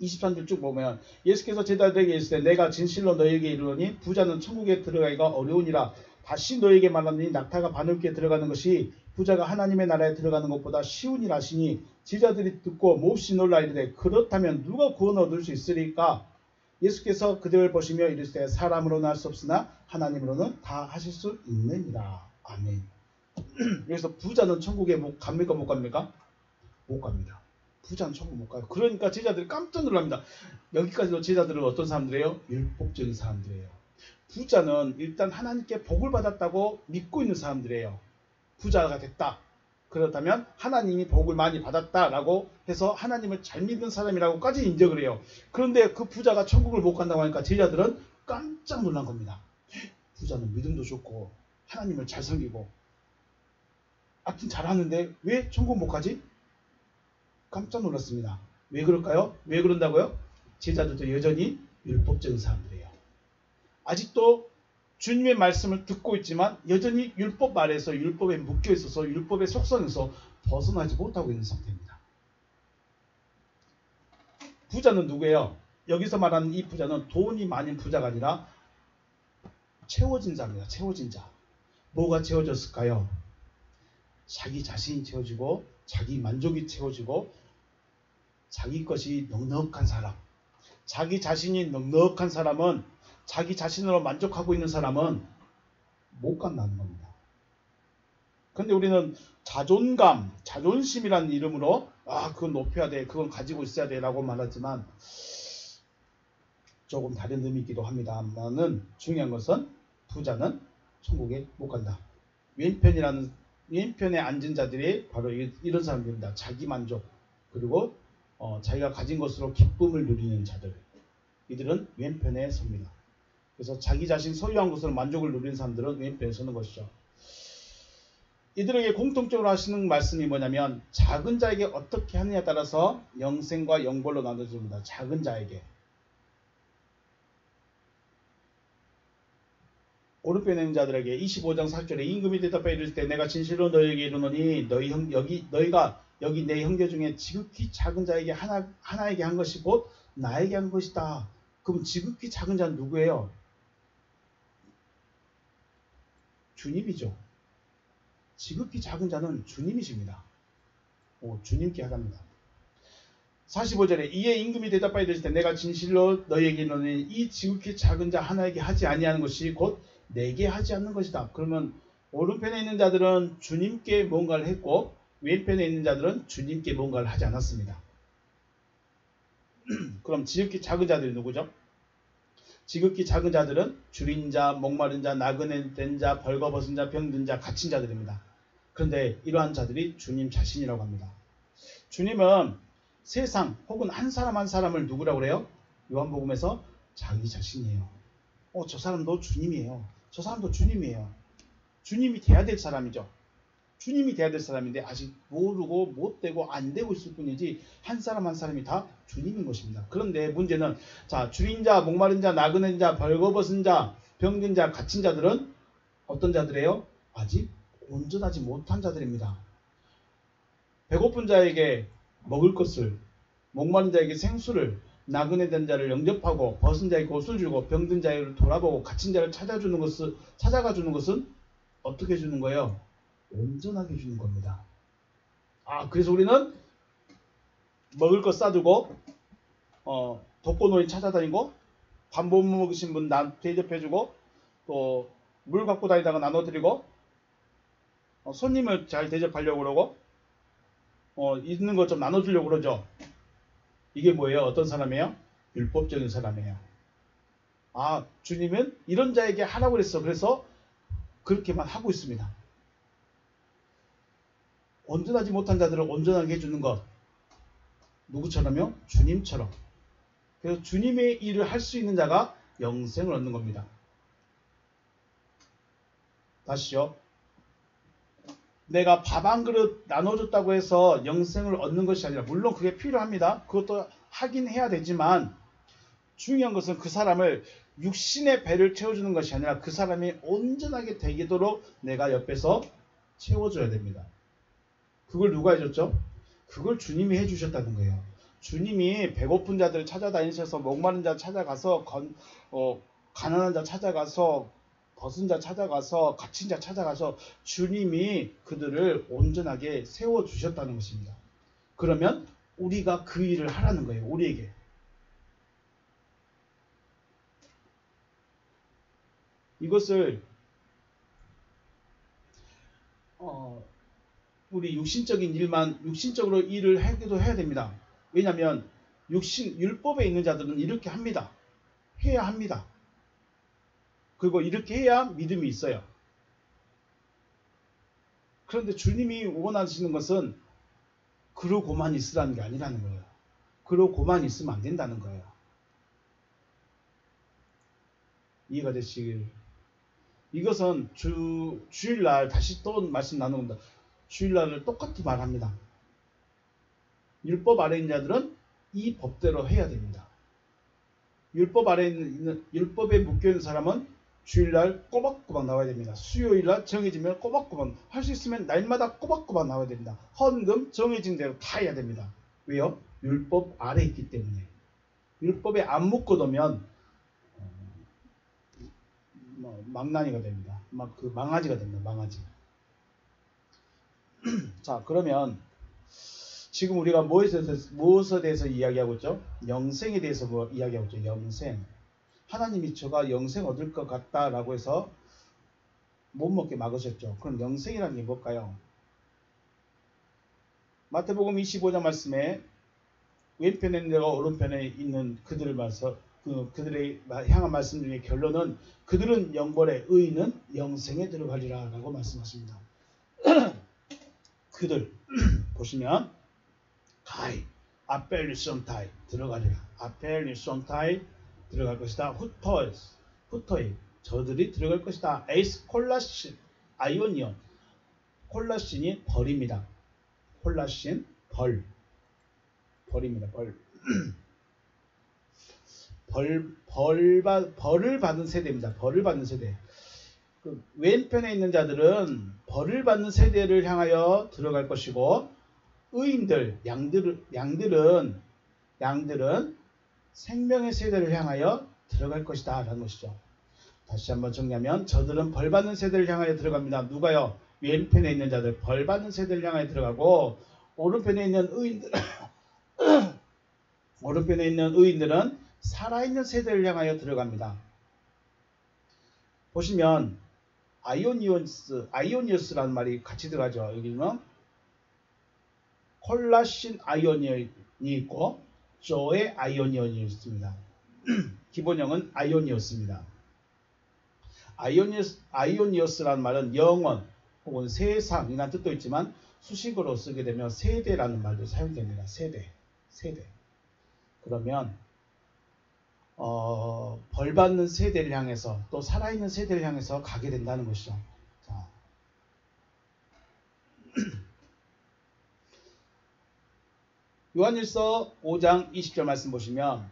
23절 쭉 보면 예수께서 제자들에게 이르시되 내가 진실로 너희에게 이르노니 부자는 천국에 들어가기가 어려우니라. 다시 너희에게 말하노니 낙타가 바늘귀에 들어가는 것이 부자가 하나님의 나라에 들어가는 것보다 쉬우니라 하시니 제자들이 듣고 몹시 놀라 이르되 그렇다면 누가 구원을 얻을 수 있으리까? 예수께서 그들을 보시며 이르시되 사람으로는 할 수 없으나 하나님으로는 다 하실 수 있느니라. 아멘. 그래서 부자는 천국에 갑니까 못 갑니까? 못 갑니다. 부자는 천국 못 가요. 그러니까 제자들이 깜짝 놀랍니다. 여기까지도 제자들은 어떤 사람들이에요? 율법적인 사람들이에요. 부자는 일단 하나님께 복을 받았다고 믿고 있는 사람들이에요. 부자가 됐다. 그렇다면 하나님이 복을 많이 받았다라고 해서 하나님을 잘 믿는 사람이라고까지 인정을 해요. 그런데 그 부자가 천국을 못 간다고 하니까 제자들은 깜짝 놀란 겁니다. 부자는 믿음도 좋고 하나님을 잘 섬기고 하여튼 잘하는데 왜 천국 못 가지? 깜짝 놀랐습니다. 왜 그럴까요? 왜 그런다고요? 제자들도 여전히 율법적인 사람들이에요. 아직도 주님의 말씀을 듣고 있지만 여전히 율법 아래에서 율법에 묶여 있어서 율법의 속성에서 벗어나지 못하고 있는 상태입니다. 부자는 누구예요? 여기서 말하는 이 부자는 돈이 많은 부자가 아니라 채워진 자입니다. 채워진 자. 뭐가 채워졌을까요? 자기 자신이 채워지고 자기 만족이 채워지고 자기 것이 넉넉한 사람. 자기 자신이 넉넉한 사람은 자기 자신으로 만족하고 있는 사람은 못 간다는 겁니다. 그런데 우리는 자존감, 자존심이라는 이름으로 그건 높여야 돼, 그건 가지고 있어야 돼 라고 말하지만 조금 다른 의미이기도 합니다만은 중요한 것은 부자는 천국에 못 간다. 왼편에 앉은 자들이 바로 이런 사람들입니다. 자기 만족 그리고 자기가 가진 것으로 기쁨을 누리는 자들. 이들은 왼편에 섭니다. 그래서 자기 자신 소유한 것으로 만족을 누리는 사람들은 왼편에 서는 것이죠. 이들에게 공통적으로 하시는 말씀이 뭐냐면 작은 자에게 어떻게 하느냐에 따라서 영생과 영벌로 나눠집니다. 작은 자에게. 오른편에 있는 자들에게 25장 4절에 임금이 대답하여 이를 때 내가 진실로 너희에게 이르노니 너희가 여기 내 형제 중에 지극히 작은 자에게 하나에게 한 것이 곧 나에게 한 것이다. 그럼 지극히 작은 자는 누구예요? 주님이죠. 지극히 작은 자는 주님이십니다. 주님께 하랍니다. 45절에 이에 임금이 대답하여 이르시되 내가 진실로 너희에게 이르노니 이 지극히 작은 자 하나에게 하지 아니하는 것이 곧 내게 하지 않는 것이다. 그러면 오른편에 있는 자들은 주님께 뭔가를 했고 왼편에 있는 자들은 주님께 뭔가를 하지 않았습니다. 그럼 지극히 작은 자들이 누구죠? 지극히 작은 자들은 줄인 자, 목마른 자, 나그네 된 자, 벌거벗은 자, 병든 자, 갇힌 자들입니다. 그런데 이러한 자들이 주님 자신이라고 합니다. 주님은 세상 혹은 한 사람 한 사람을 누구라고 그래요? 요한복음에서 자기 자신이에요. 저 사람도 주님이에요. 저 사람도 주님이에요. 주님이 돼야 될 사람이죠. 주님이 돼야 될 사람인데 아직 모르고 못 되고 안 되고 있을 뿐이지 한 사람 한 사람이 다 주님인 것입니다. 그런데 문제는 자, 줄인 자, 목마른 자, 나그네 자, 벌거벗은 자, 병든 자, 갇힌 자들은 어떤 자들이에요? 아직 온전하지 못한 자들입니다. 배고픈 자에게 먹을 것을, 목마른 자에게 생수를, 나그네 된 자를 영접하고 벗은 자에게 옷을 주고 병든 자를 돌아보고 갇힌 자를 찾아가 주는 것은 어떻게 주는 거예요? 온전하게 주는 겁니다. 그래서 우리는 먹을 것 싸두고 독거노인 찾아다니고 밥 못 먹으신 분 대접해주고 또 물 갖고 다니다가 나눠드리고 손님을 잘 대접하려고 그러고 있는 것 좀 나눠주려고 그러죠. 이게 뭐예요? 어떤 사람이에요? 율법적인 사람이에요. 주님은 이런 자에게 하라고 그랬어. 그래서 그렇게만 하고 있습니다. 온전하지 못한 자들을 온전하게 해주는 것. 누구처럼요? 주님처럼. 그래서 주님의 일을 할 수 있는 자가 영생을 얻는 겁니다. 다시요. 내가 밥 한 그릇 나눠줬다고 해서 영생을 얻는 것이 아니라 물론 그게 필요합니다. 그것도 하긴 해야 되지만 중요한 것은 그 사람을 육신의 배를 채워주는 것이 아니라 그 사람이 온전하게 되도록 내가 옆에서 채워줘야 됩니다. 그걸 누가 해줬죠? 그걸 주님이 해주셨다는 거예요. 주님이 배고픈 자들을 찾아다니셔서 목마른 자 찾아가서 가난한 자 찾아가서 벗은 자 찾아가서 갇힌 자 찾아가서 주님이 그들을 온전하게 세워주셨다는 것입니다. 그러면 우리가 그 일을 하라는 거예요. 우리에게. 이것을 우리 육신적으로 일을 하기도 해야 됩니다. 왜냐하면 율법에 있는 자들은 이렇게 합니다. 해야 합니다. 그리고 이렇게 해야 믿음이 있어요. 그런데 주님이 원하시는 것은 그러고만 있으라는 게 아니라는 거예요. 그러고만 있으면 안 된다는 거예요. 이해가 되시길. 이것은 주일날 다시 또 말씀 나누는다. 주일날을 똑같이 말합니다. 율법 아래 있는 자들은 이 법대로 해야 됩니다. 율법 아래 있는 율법에 묶여 있는 사람은 주일날 꼬박꼬박 나와야 됩니다. 수요일날 정해지면 꼬박꼬박 할 수 있으면 날마다 꼬박꼬박 나와야 됩니다. 헌금 정해진 대로 다 해야 됩니다. 왜요? 율법 아래 있기 때문에. 율법에 안 묶어두면 망나니가 됩니다. 망아지가 됩니다. 망아지. 자, 그러면 지금 우리가 무엇에 대해서 이야기하고 있죠? 영생에 대해서 이야기하고 있죠. 영생. 하나님이 저가 영생 얻을 것 같다라고 해서 못 먹게 막으셨죠. 그럼 영생이라는 게 뭘까요? 마태복음 25장 말씀에 왼편에 있는 데가 오른편에 있는 그들을 봐서 그들의 향한 말씀 중에 결론은 그들은 영벌에 의인은 영생에 들어가리라 라고 말씀하십니다. 그들 보시면 타이, 아펠리송타이 들어가리라. 아펠리송타이 들어갈 것이다. 후터이 저들이 들어갈 것이다. 에이스 콜라신 아이오니온 콜라신이 벌입니다. 콜라신 벌입니다. 벌을 받은 세대입니다. 벌을 받는 세대. 그 왼편에 있는 자들은 벌을 받는 세대를 향하여 들어갈 것이고 의인들 양들은 생명의 세대를 향하여 들어갈 것이다 라는 것이죠. 다시 한번 정리하면 저들은 벌 받는 세대를 향하여 들어갑니다. 누가요? 왼편에 있는 자들 벌 받는 세대를 향하여 들어가고 오른편에 있는 의인들은 살아있는 세대를 향하여 들어갑니다. 보시면 아이오니어스라는 말이 같이 들어가죠. 여기는 콜라신 아이오니언이 있고 조의 아이오니언이 있습니다. 기본형은 아이오니어스입니다. 아이오니어스라는 말은 영원 혹은 세상이라는 뜻도 있지만 수식어로 쓰게 되면 세대라는 말도 사용됩니다. 세대. 그러면 벌받는 세대를 향해서 또 살아있는 세대를 향해서 가게 된다는 것이죠. 자. 요한일서 5장 20절 말씀 보시면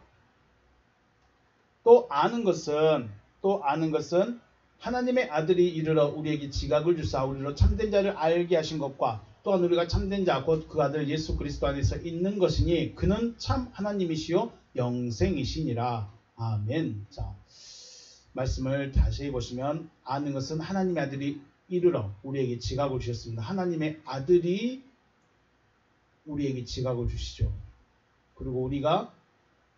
또 아는 것은 하나님의 아들이 이르러 우리에게 지각을 주사 우리로 참된 자를 알게 하신 것과 또한 우리가 참된 자 곧 그 아들 예수 그리스도 안에서 있는 것이니 그는 참 하나님이시요 영생이시니라. 아멘. 자, 말씀을 다시 보시면 아는 것은 하나님의 아들이 이르러 우리에게 지각을 주셨습니다. 하나님의 아들이 우리에게 지각을 주시죠. 그리고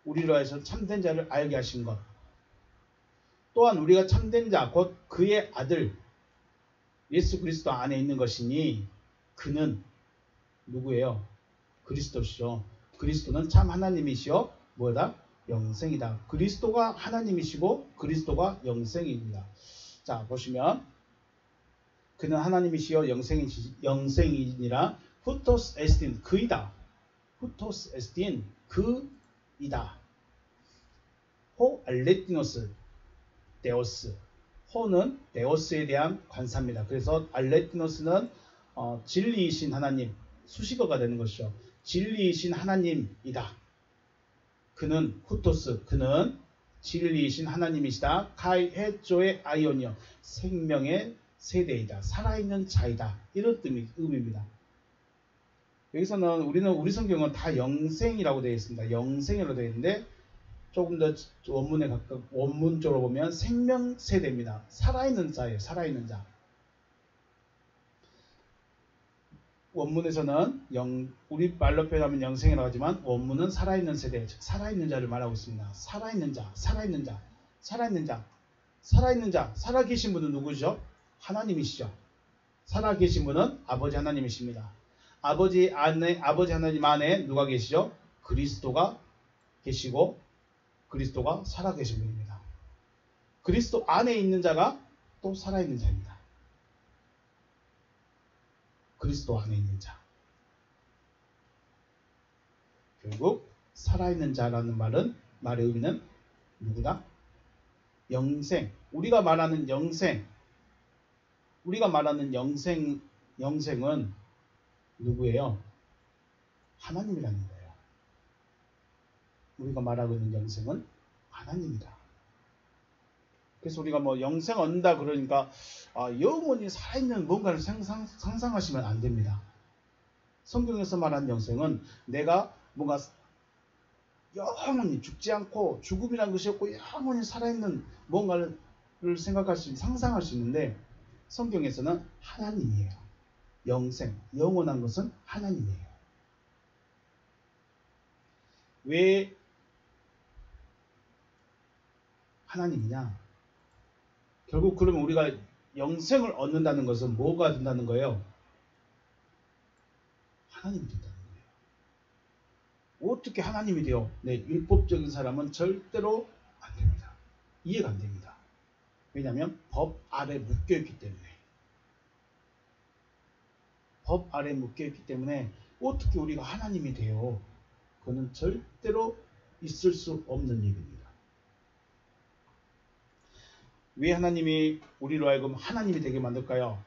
우리로 해서 참된 자를 알게 하신 것. 또한 우리가 참된 자 곧 그의 아들 예수 그리스도 안에 있는 것이니 그는 누구예요? 그리스도시죠. 그리스도는 참 하나님이시요 뭐다? 영생이다. 그리스도가 하나님이시고 그리스도가 영생입니다. 자, 보시면 그는 하나님이시요 영생이니라. 후토스 에스틴 그이다. 후토스 에스틴 그이다. 호 알레티노스 데오스. 호는 데오스에 대한 관사입니다. 그래서 알레티노스는 진리이신 하나님, 수식어가 되는 것이죠. 진리이신 하나님이다. 그는 후토스, 그는 진리이신 하나님이시다. 카이 헤조의 아이오니어, 생명의 세대이다. 살아있는 자이다. 이런 의미입니다. 여기서는 우리 성경은 다 영생이라고 되어 있습니다. 영생이라고 되어 있는데 조금 더 원문적으로 보면 생명 세대입니다. 살아있는 자예요. 살아있는 자. 원문에서는 우리 말로 표현하면 영생이라고 하지만 원문은 살아있는 세대, 즉 살아있는 자를 말하고 있습니다. 살아있는 자. 살아계신 분은 누구죠? 하나님이시죠. 살아계신 분은 아버지 하나님이십니다. 아버지 하나님 안에 누가 계시죠? 그리스도가 계시고 그리스도가 살아계신 분입니다. 그리스도 안에 있는 자가 또 살아있는 자입니다. 그리스도 안에 있는 자. 결국 살아있는 자라는 말의 의미는 누구다? 영생. 우리가 말하는 영생은 누구예요? 하나님이라는 거예요. 우리가 말하고 있는 영생은 하나님이다. 그래서 우리가 영생 얻는다 그러니까 영원히 살아있는 뭔가를 상상하시면 안 됩니다. 성경에서 말하는 영생은 내가 뭔가 영원히 죽지 않고 죽음이라는 것이 없고 영원히 살아있는 뭔가를 상상할 수 있는데 성경에서는 하나님이에요. 영생, 영원한 것은 하나님이에요. 왜 하나님이냐? 결국 그러면 우리가 영생을 얻는다는 것은 뭐가 된다는 거예요? 하나님이 된다는 거예요. 어떻게 하나님이 돼요? 네, 율법적인 사람은 절대로 안 됩니다. 이해가 안 됩니다. 왜냐하면 법 아래 묶여있기 때문에. 법 아래 묶여있기 때문에 어떻게 우리가 하나님이 돼요? 그거는 절대로 있을 수 없는 일입니다. 왜 하나님이 우리로 하여금 하나님이 되게 만들까요?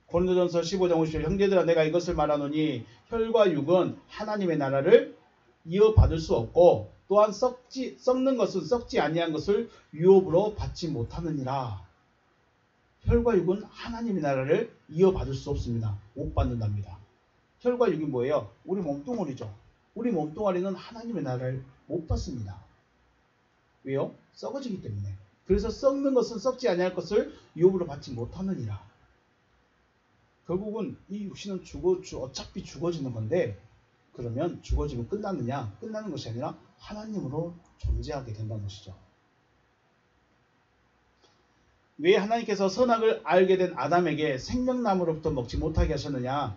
고린도전서 15장 50절 형제들아 내가 이것을 말하노니 혈과 육은 하나님의 나라를 이어받을 수 없고 또한 썩는 것은 썩지 아니한 것을 유업으로 받지 못하느니라. 혈과 육은 하나님의 나라를 이어받을 수 없습니다. 못 받는답니다. 혈과 육이 뭐예요? 우리 몸뚱아리죠. 우리 몸뚱아리는 하나님의 나라를 못 받습니다. 왜요? 썩어지기 때문에. 그래서 썩는 것은 썩지 아니할 것을 유업으로 받지 못하느니라. 결국은 이 육신은 어차피 죽어지는 건데 그러면 죽어지면 끝났느냐? 끝나는 것이 아니라 하나님으로 존재하게 된다는 것이죠. 왜 하나님께서 선악을 알게 된 아담에게 생명나무로부터 먹지 못하게 하셨느냐?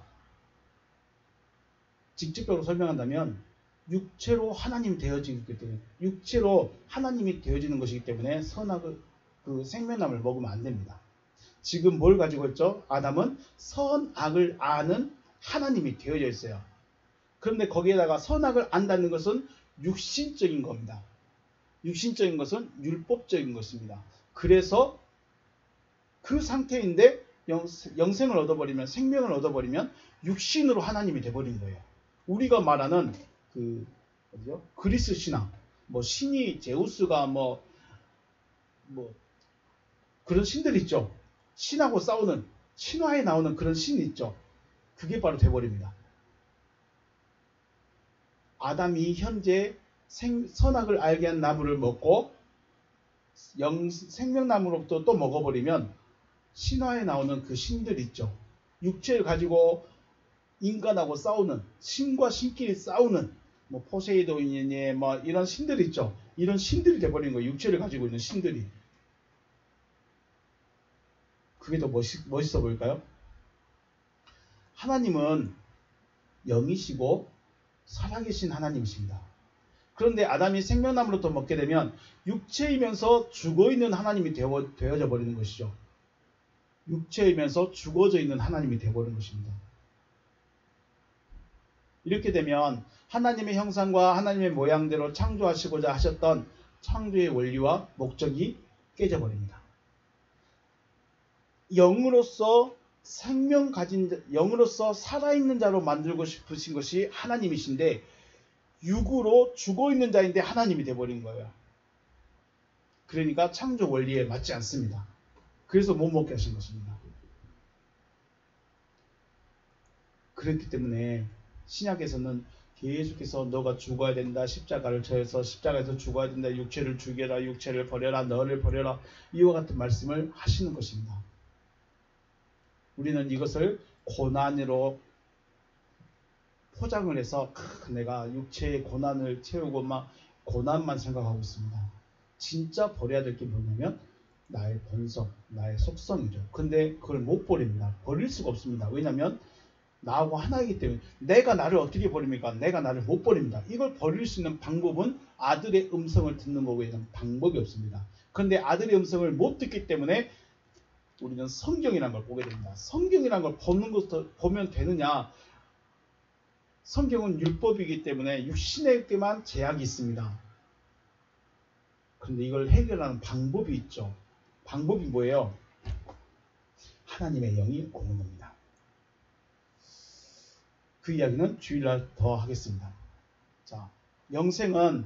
직접적으로 설명한다면 육체로 하나님이 되어지기 때문에, 육체로 하나님이 되어지는 것이기 때문에 선악을, 그 생명나무를 먹으면 안 됩니다. 지금 뭘 가지고 있죠? 아담은 선악을 아는 하나님이 되어져 있어요. 그런데 거기에다가 선악을 안다는 것은 육신적인 겁니다. 육신적인 것은 율법적인 것입니다. 그래서 그 상태인데 영생을 얻어버리면, 생명을 얻어버리면 육신으로 하나님이 돼버린 거예요. 우리가 말하는 그 어디죠? 그리스 신앙, 뭐 신이 제우스가 뭐 그런 신들 있죠. 신하고 싸우는, 신화에 나오는 그런 신이 있죠. 그게 바로 돼버립니다. 아담이 현재 선악을 알게 한 나무를 먹고 생명나무로부터 또 먹어버리면 신화에 나오는 그 신들 있죠. 육체를 가지고 인간하고 싸우는, 신과 신끼리 싸우는, 뭐 포세이돈이니 뭐 이런 신들 있죠. 이런 신들이 돼버린 거예요. 육체를 가지고 있는 신들이. 그게 더 멋있어 보일까요? 하나님은 영이시고 살아계신 하나님이십니다. 그런데 아담이 생명나무로부터 먹게 되면 육체이면서 죽어있는 하나님이 되어져 버리는 것이죠. 육체이면서 죽어져 있는 하나님이 되어버리는 것입니다. 이렇게 되면 하나님의 형상과 하나님의 모양대로 창조하시고자 하셨던 창조의 원리와 목적이 깨져버립니다. 영으로서 생명 가진, 영으로서 살아있는 자로 만들고 싶으신 것이 하나님이신데 육으로 죽어있는 자인데 하나님이 되어버린 거예요. 그러니까 창조 원리에 맞지 않습니다. 그래서 못 먹게 하신 것입니다. 그렇기 때문에 신약에서는 계속해서 너가 죽어야 된다, 십자가를 져서 십자가에서 죽어야 된다, 육체를 죽여라, 육체를 버려라, 너를 버려라, 이와 같은 말씀을 하시는 것입니다. 우리는 이것을 고난으로 포장을 해서 내가 육체의 고난을 채우고 막 고난만 생각하고 있습니다. 진짜 버려야 될 게 뭐냐면 나의 본성, 나의 속성이죠. 근데 그걸 못 버립니다. 버릴 수가 없습니다. 왜냐하면 나하고 하나이기 때문에. 내가 나를 어떻게 버립니까? 내가 나를 못 버립니다. 이걸 버릴 수 있는 방법은 아들의 음성을 듣는 거 외에는 방법이 없습니다. 그런데 아들의 음성을 못 듣기 때문에 우리는 성경이라는 걸 보게 됩니다. 성경이라는 걸 보면 되느냐? 성경은 율법이기 때문에 육신에게만 제약이 있습니다. 그런데 이걸 해결하는 방법이 있죠. 방법이 뭐예요? 하나님의 영이 오는 겁니다. 그 이야기는 주일날 더 하겠습니다. 자, 영생은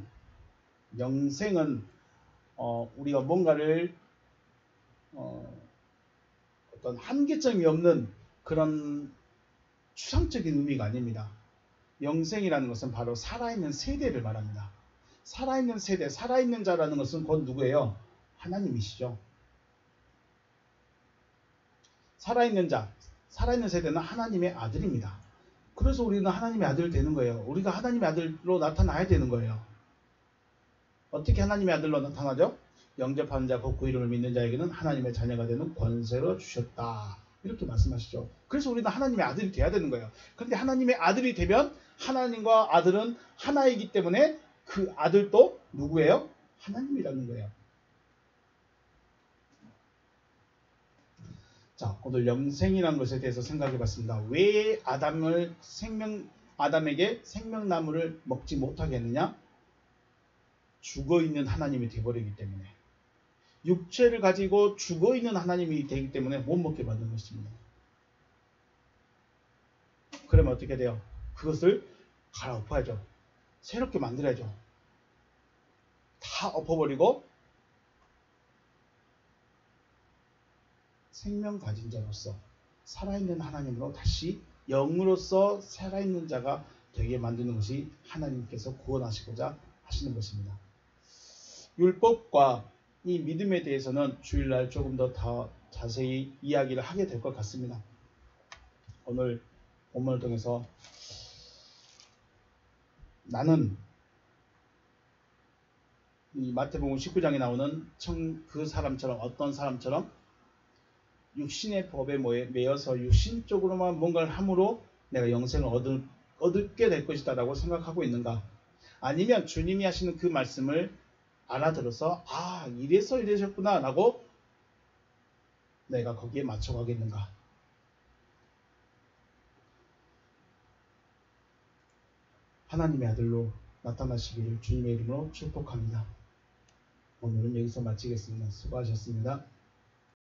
우리가 뭔가를 어떤 한계점이 없는 그런 추상적인 의미가 아닙니다. 영생이라는 것은 바로 살아있는 세대를 말합니다. 살아있는 세대, 살아있는 자라는 것은 곧 누구예요? 하나님이시죠. 살아있는 자, 살아있는 세대는 하나님의 아들입니다. 그래서 우리는 하나님의 아들 되는 거예요. 우리가 하나님의 아들로 나타나야 되는 거예요. 어떻게 하나님의 아들로 나타나죠? 영접하는 자, 곧 그 이름을 믿는 자에게는 하나님의 자녀가 되는 권세를 주셨다. 이렇게 말씀하시죠. 그래서 우리는 하나님의 아들이 돼야 되는 거예요. 그런데 하나님의 아들이 되면 하나님과 아들은 하나이기 때문에 그 아들도 누구예요? 하나님이라는 거예요. 자, 오늘 영생이라는 것에 대해서 생각해 봤습니다. 왜 아담에게 생명나무를 먹지 못하게 했느냐? 죽어있는 하나님이 되어버리기 때문에, 육체를 가지고 죽어있는 하나님이 되기 때문에 못 먹게 만든 것입니다. 그러면 어떻게 돼요? 그것을 갈아엎어야죠. 새롭게 만들어야죠. 다 엎어버리고 생명 가진 자로서 살아있는 하나님으로 다시 영으로서 살아있는 자가 되게 만드는 것이 하나님께서 구원하시고자 하시는 것입니다. 율법과 이 믿음에 대해서는 주일날 조금 더 자세히 이야기를 하게 될 것 같습니다. 오늘 본문을 통해서 나는 이 마태복음 19장에 나오는 그 사람처럼, 어떤 사람처럼 육신의 법에 매여서 육신 쪽으로만 뭔가를 함으로 내가 영생을 얻게 될 것이다 라고 생각하고 있는가? 아니면 주님이 하시는 그 말씀을 알아들어서 아 이래서 이러셨구나 라고 내가 거기에 맞춰가겠는가? 하나님의 아들로 나타나시기를 주님의 이름으로 축복합니다. 오늘은 여기서 마치겠습니다. 수고하셨습니다.